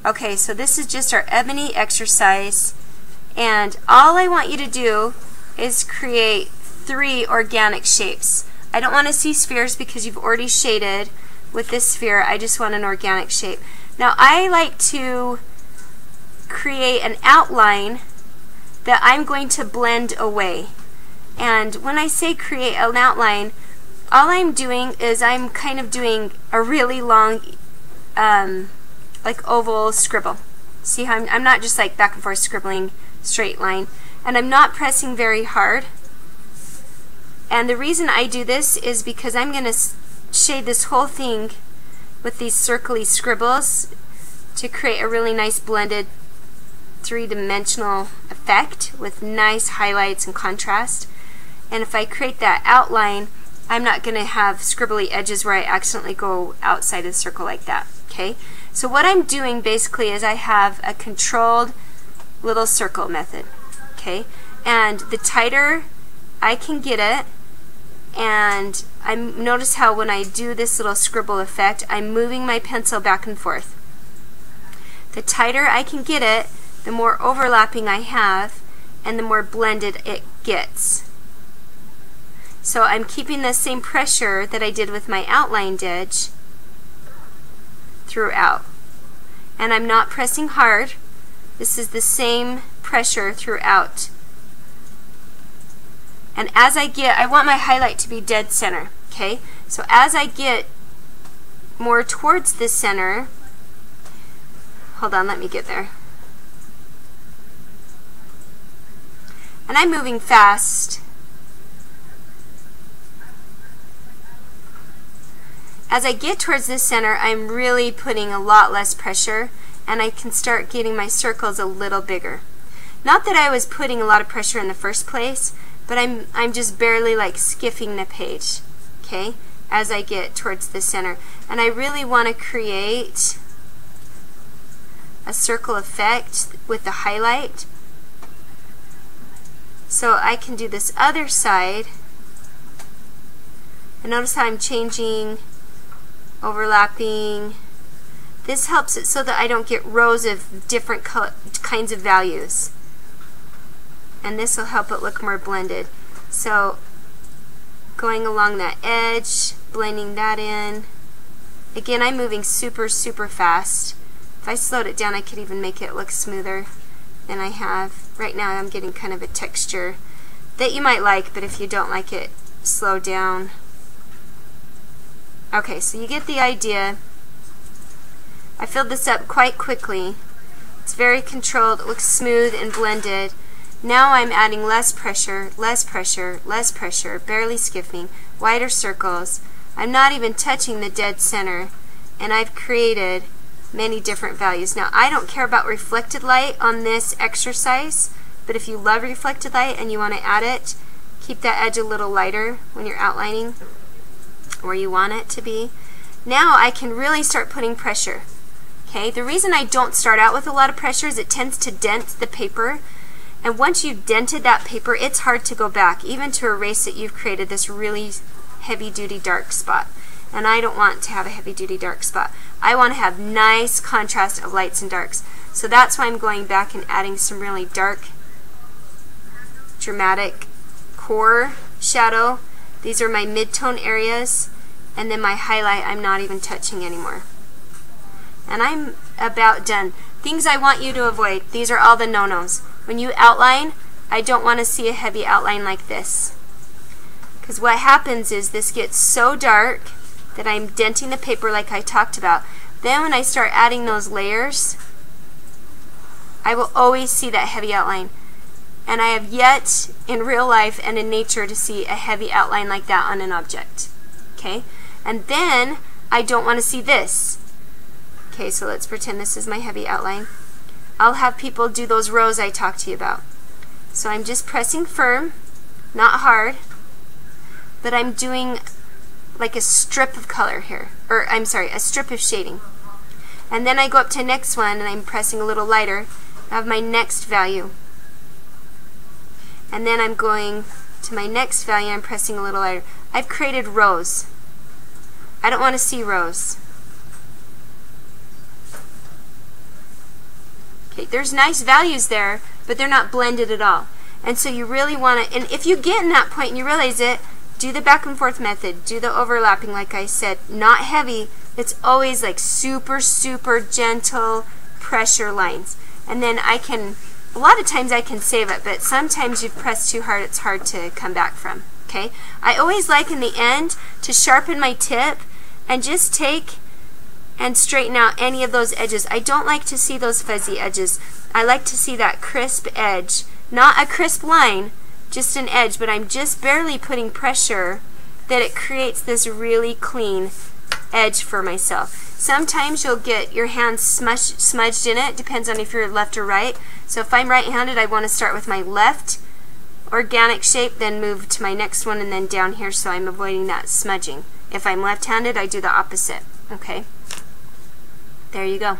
Okay, so this is just our Ebony exercise, and all I want you to do is create 3 organic shapes. I don't want to see spheres because you've already shaded with this sphere. I just want an organic shape. Now I like to create an outline that I'm going to blend away. And when I say create an outline, all I'm doing is I'm kind of doing a really long like oval scribble. See how I'm not just like back and forth scribbling straight line, and I'm not pressing very hard. And the reason I do this is because I'm going to shade this whole thing with these circly scribbles to create a really nice blended 3-dimensional effect with nice highlights and contrast. And if I create that outline, I'm not going to have scribbly edges where I accidentally go outside of the circle like that. Okay? So what I'm doing basically is I have a controlled little circle method. Okay? And the tighter I can get it, and notice how when I do this little scribble effect, I'm moving my pencil back and forth. The tighter I can get it, the more overlapping I have, and the more blended it gets. So I'm keeping the same pressure that I did with my outline edge throughout. And I'm not pressing hard. This is the same pressure throughout. And as I want my highlight to be dead center. Okay? So as I get more towards the center, hold on, let me get there. And I'm moving fast. As I get towards the center, I'm really putting a lot less pressure, and I can start getting my circles a little bigger. Not that I was putting a lot of pressure in the first place, but I'm just barely like skiffing the page, okay, as I get towards the center. And I really want to create a circle effect with the highlight. So I can do this other side, and notice how I'm changing, overlapping. This helps it so that I don't get rows of different kinds of values. And this will help it look more blended. So going along that edge, blending that in. Again, I'm moving super, super fast. If I slowed it down, I could even make it look smoother than I have. Right now I'm getting kind of a texture that you might like, but if you don't like it, slow down. Okay, so you get the idea. I filled this up quite quickly. It's very controlled, it looks smooth and blended. Now I'm adding less pressure, less pressure, less pressure, barely skiffing, wider circles. I'm not even touching the dead center, and I've created many different values. Now I don't care about reflected light on this exercise, but if you love reflected light and you want to add it, keep that edge a little lighter when you're outlining where you want it to be. Now I can really start putting pressure. Okay, the reason I don't start out with a lot of pressure is it tends to dent the paper, and once you've dented that paper, it's hard to go back, even to erase it. You've created this really heavy-duty dark spot, and I don't want to have a heavy-duty dark spot. I want to have nice contrast of lights and darks. So that's why I'm going back and adding some really dark, dramatic core shadow. These are my mid-tone areas, and then my highlight I'm not even touching anymore. And I'm about done. Things I want you to avoid. These are all the no-nos. When you outline, I don't want to see a heavy outline like this. Because what happens is this gets so dark that I'm denting the paper like I talked about. Then when I start adding those layers, I will always see that heavy outline. And I have yet in real life and in nature to see a heavy outline like that on an object. Okay? And then I don't want to see this. Okay, so let's pretend this is my heavy outline. I'll have people do those rows I talked to you about. So I'm just pressing firm, not hard, but I'm doing like a strip of color here, or I'm sorry, a strip of shading. And then I go up to next one and I'm pressing a little lighter. I have my next value. And then I'm going to my next value, I'm pressing a little lighter. I've created rows. I don't want to see rows. There's nice values there, but they're not blended at all. And so you really want to, and if you get in that point and you realize it, do the back and forth method. Do the overlapping like I said. Not heavy. It's always like super, super gentle pressure lines. And then I can, a lot of times I can save it, but sometimes you've pressed too hard, it's hard to come back from. Okay? I always like in the end to sharpen my tip and just take and straighten out any of those edges. I don't like to see those fuzzy edges. I like to see that crisp edge. Not a crisp line, just an edge, but I'm just barely putting pressure that it creates this really clean edge for myself. Sometimes you'll get your hands smudged in it, depends on if you're left or right. So if I'm right-handed, I want to start with my left organic shape, then move to my next one, and then down here, so I'm avoiding that smudging. If I'm left-handed, I do the opposite. Okay? There you go.